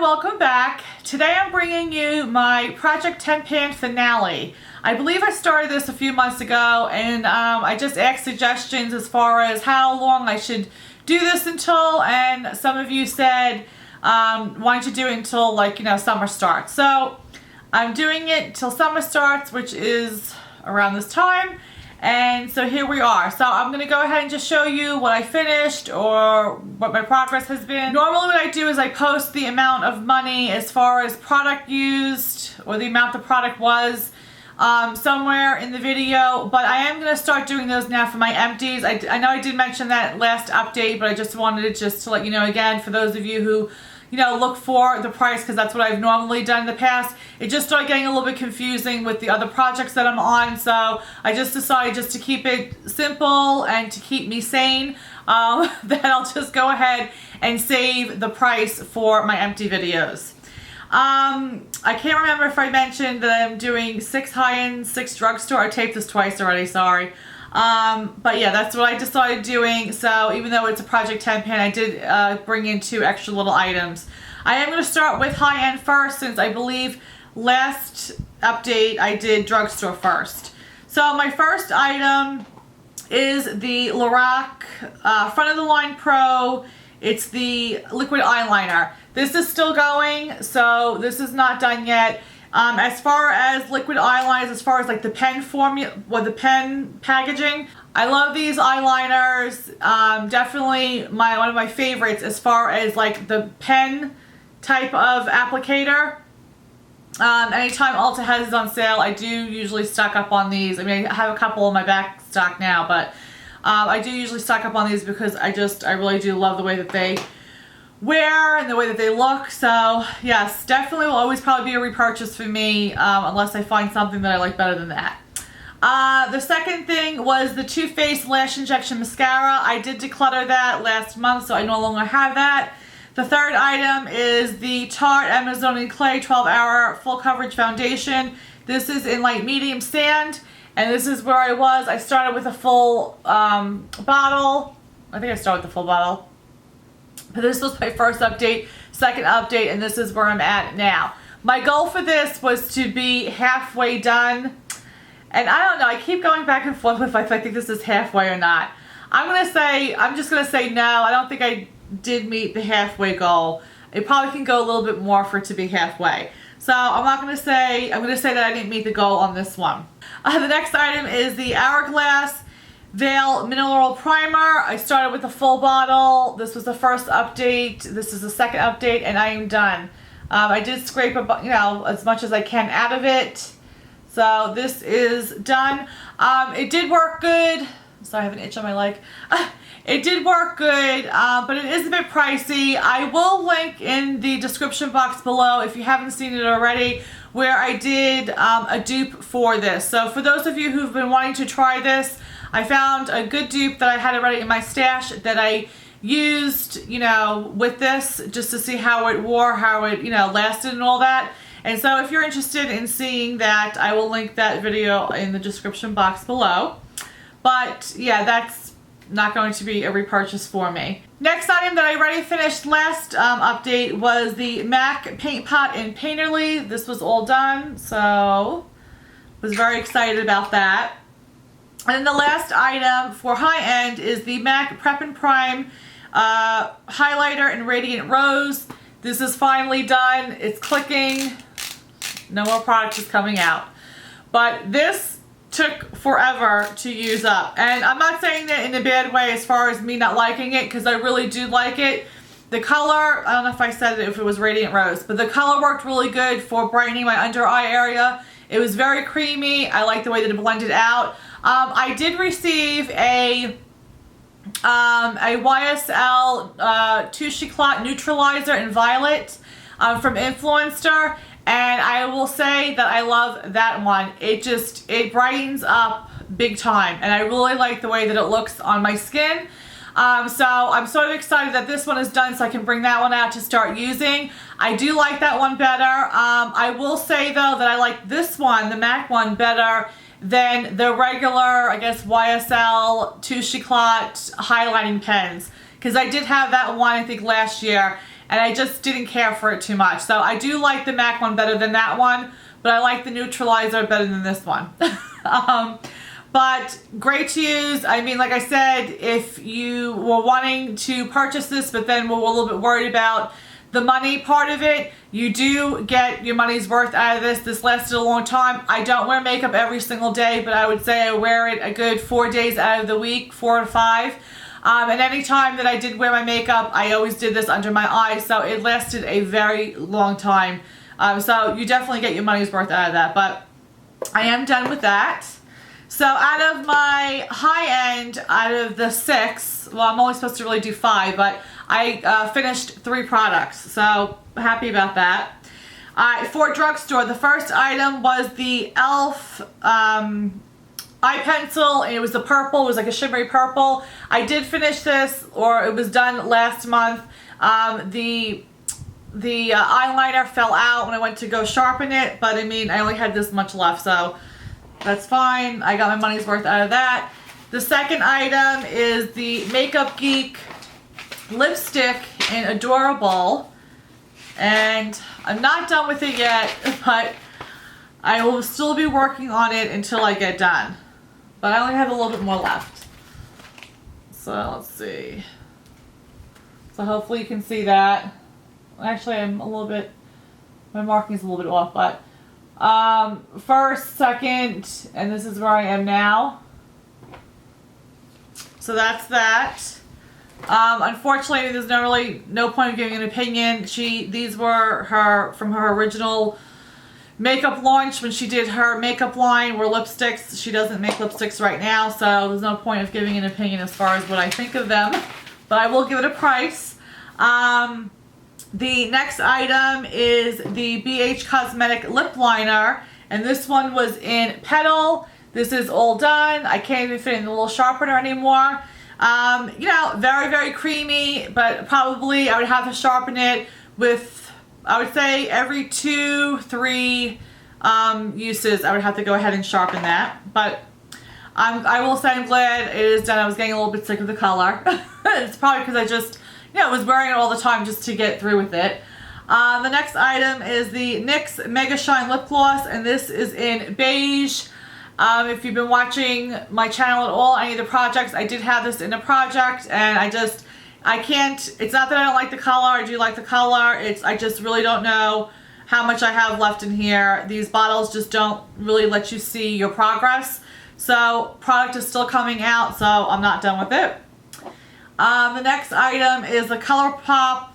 welcome back. Today I'm bringing you my Project 10 Pan finale. I believe I started this a few months ago, and I just asked suggestions as far as how long I should do this until, and some of you said why don't you do it until, like, you know, summer starts. So I'm doing it till summer starts, which is around this time. And so here we are. So I'm going to go ahead and just show you what I finished or what my progress has been. Normally what I do is I post the amount of money as far as product used or the amount the product was somewhere in the video. But I am going to start doing those now for my empties. I know I did mention that last update, but I just wanted to let you know again, for those of you who, you know, look for the price, because that's what I've normally done in the past. It just started getting a little bit confusing with the other projects that I'm on, so I just decided just to keep it simple and to keep me sane, that I'll just go ahead and save the price for my empty videos. I can't remember if I mentioned that I'm doing 6 high-end, 6 drugstore. I taped this twice already, sorry. But yeah, that's what I decided doing. So even though it's a Project 10 Pan, I did bring in 2 extra little items. I am going to start with high-end first, since I believe last update I did drugstore first. So my first item is the Lorac Front of the Line Pro. It's the liquid eyeliner. This is still going, so this is not done yet. As far as liquid eyeliners, as far as like the pen formula, or the pen packaging, I love these eyeliners. Definitely one of my favorites as far as like the pen type of applicator. Anytime Ulta has it on sale, I do usually stock up on these. I mean, I have a couple in my back stock now, but I do usually stock up on these because I really do love the way that they wear and the way that they look. So yes, definitely will always probably be a repurchase for me, unless I find something that I like better than that. The second thing was the Too Faced Lash Injection Mascara. I did declutter that last month, so I no longer have that. The third item is the Tarte Amazonian Clay 12-Hour Full Coverage Foundation. This is in light medium sand, and this is where I was. I started with a full bottle. I think I started with the full bottle. But this was my first update, second update, and this is where I'm at now. My goal for this was to be halfway done. And I don't know, I keep going back and forth with if I think this is halfway or not. I'm just going to say no. I don't think I did meet the halfway goal. It probably can go a little bit more for it to be halfway. So I'm going to say that I didn't meet the goal on this one. The next item is the Hourglass Veil Primer. I started with a full bottle. This was the first update. This is the second update, and I am done. I did scrape as much as I can out of it. So this is done. It did work good. Sorry, I have an itch on my leg. It did work good, but it is a bit pricey. I will link in the description box below, if you haven't seen it already, where I did a dupe for this. So for those of you who've been wanting to try this, I found a good dupe that I had already in my stash that I used, with this, just to see how it wore, how it, lasted and all that. And so if you're interested in seeing that, I will link that video in the description box below. But yeah, that's not going to be a repurchase for me. Next item that I already finished last update was the MAC Paint Pot in Painterly. This was all done, so was very excited about that. And then the last item for high end is the MAC Prep and Prime highlighter in Radiant Rose. This is finally done. It's clicking. No more product is coming out. But this took forever to use up. And I'm not saying that in a bad way as far as me not liking it, because I really do like it. The color, I don't know if I said it if it was Radiant Rose, but the color worked really good for brightening my under eye area. It was very creamy. I like the way that it blended out. I did receive a YSL Touche Eclat Neutralizer in Violet from Influencer, and I will say that I love that one. It brightens up big time, and I really like the way that it looks on my skin. So I'm sort of excited that this one is done, so I can bring that one out to start using. I do like that one better. I will say though that I like this one, the MAC one, better than the regular, I guess, YSL Touche Eclat highlighting pens, because I did have that one, I think, last year, and I just didn't care for it too much. So I do like the MAC one better than that one, but I like the neutralizer better than this one. But great to use. I mean, like I said, if you were wanting to purchase this, but then were a little bit worried about the money part of it, you do get your money's worth out of this. This lasted a long time. I don't wear makeup every single day, but I would say I wear it a good 4 days out of the week, 4 to 5. And any time that I did wear my makeup, I always did this under my eyes, so it lasted a very long time. So you definitely get your money's worth out of that, but I am done with that. So out of my high end, out of the 6, well, I'm only supposed to really do 5, but I finished 3 products, so happy about that. For Drugstore, the first item was the e.l.f. eye pencil, and it was the purple. It was like a shimmery purple. I did finish this, or it was done last month. The eyeliner fell out when I went to go sharpen it, but I mean, I only had this much left, so that's fine. I got my money's worth out of that. The second item is the Makeup Geek lipstick in Adorable, and I'm not done with it yet, but I will still be working on it until I get done. But I only have a little bit more left. So let's see. So hopefully you can see that. Actually, I'm a little bit, my marking's a little bit off, but first, second, and this is where I am now. So that's that. Unfortunately, there's no point of giving an opinion. These were from her original makeup launch when she did her makeup line, were lipsticks. She doesn't make lipsticks right now, so there's no point of giving an opinion as far as what I think of them, but I will give it a price. The next item is the BH Cosmetic lip liner, and this one was in Petal. This is all done. I can't even fit in the little sharpener anymore. You know, very, very creamy, but probably I would have to sharpen it with, I would say, every 2-3 uses. I would have to go ahead and sharpen that. But I will say I'm glad it is done. I was getting a little bit sick of the color. It's probably because I just, you know, was wearing it all the time just to get through with it. The next item is the NYX Mega Shine Lip Gloss, and this is in beige. If you've been watching my channel at all, any of the projects, I did have this in a project, and I can't, it's not that I don't like the color, I do like the color, I just really don't know how much I have left in here. These bottles just don't really let you see your progress. So, product is still coming out, so I'm not done with it. The next item is the ColourPop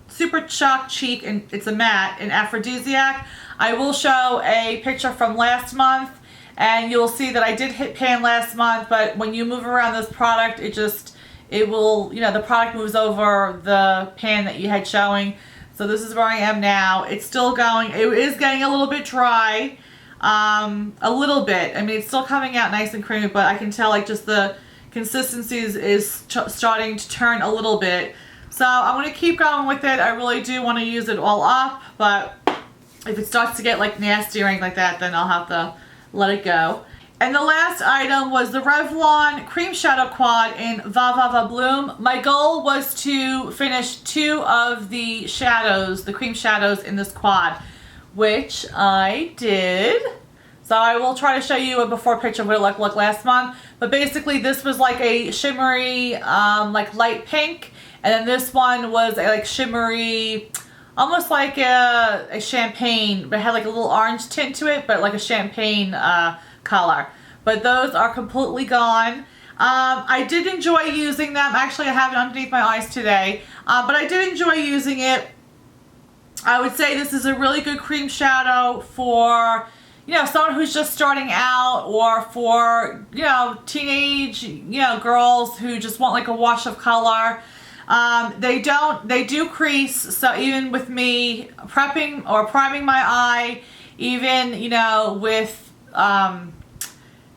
Super Chalk Cheek, and it's a matte, in Aphrodisiac. I will show a picture from last month, and you'll see that I did hit pan last month, but when you move around this product, it will, you know, the product moves over the pan that you had showing. So this is where I am now. It's still going. It is getting a little bit dry, a little bit. I mean, it's still coming out nice and creamy, but I can tell like just the consistency is starting to turn a little bit. So I'm going to keep going with it. I really do want to use it all up, but if it starts to get like nasty or anything like that, then I'll have to let it go. And the last item was the Revlon Cream Shadow Quad in Va Va Va Bloom. My goal was to finish 2 of the shadows, the cream shadows in this quad, which I did. So I will try to show you a before picture of what it looked last month. But basically this was like a shimmery, like light pink. And then this one was a like shimmery, almost like a champagne, but it had like a little orange tint to it, but like a champagne color. But those are completely gone. I did enjoy using them. Actually, I have it underneath my eyes today. But I did enjoy using it. I would say this is a really good cream shadow for, you know, someone who's just starting out, or for, you know, teenage, you know, girls who just want like a wash of color. They do crease, so even with me prepping or priming my eye, even, you know, with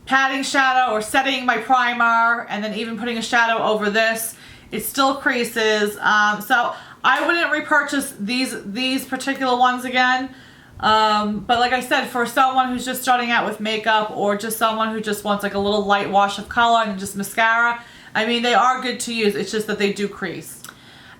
patting shadow or setting my primer and then even putting a shadow over this, it still creases. So I wouldn't repurchase these particular ones again. But like I said, for someone who's just starting out with makeup, or just someone who just wants like a little light wash of color and just mascara, I mean, they are good to use. It's just that they do crease.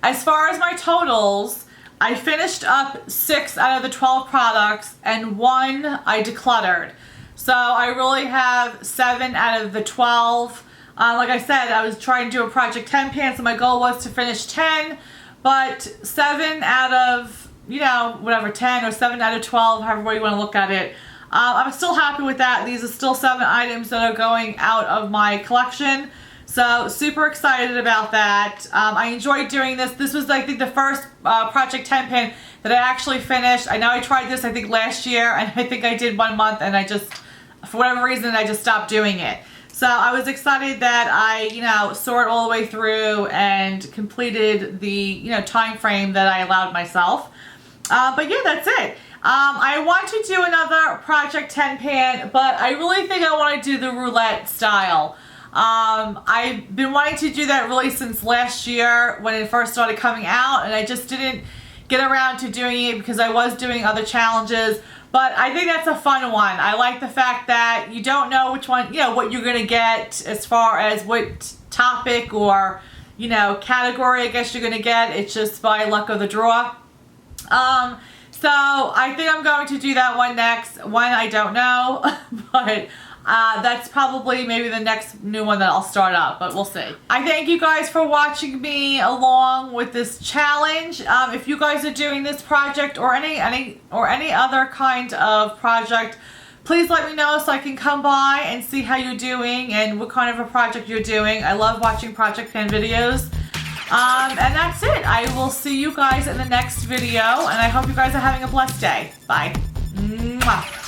as far as my totals, I finished up 6 out of the 12 products and 1 I decluttered. So I really have 7 out of the 12. Like I said, I was trying to do a project 10 pan, so my goal was to finish 10, but 7 out of, you know, whatever, 10 or 7 out of 12, however way you want to look at it. I'm still happy with that. These are still 7 items that are going out of my collection. So super excited about that. I enjoyed doing this. This was, I think, the first project 10 pan that I actually finished. I know I tried this, I think, last year, and I think I did 1 month, and I just, for whatever reason, I just stopped doing it. So I was excited that I, you know, saw it all the way through and completed the, you know, time frame that I allowed myself. But yeah, that's it. I want to do another project 10 pan, but I really think I want to do the roulette style. I've been wanting to do that really since last year when it first started coming out, and I just didn't get around to doing it because I was doing other challenges. But I think that's a fun one. I like the fact that you don't know which one, you know, what you're going to get as far as what topic or, you know, category I guess you're going to get. It's just by luck of the draw. So I think I'm going to do that one next. When, I don't know, but that's probably maybe the next new one that I'll start up, but we'll see. I thank you guys for watching me along with this challenge. If you guys are doing this project or any other kind of project, please let me know so I can come by and see how you're doing and what kind of a project you're doing. I love watching project pan videos. And that's it. I will see you guys in the next video, and I hope you guys are having a blessed day. Bye. Mwah.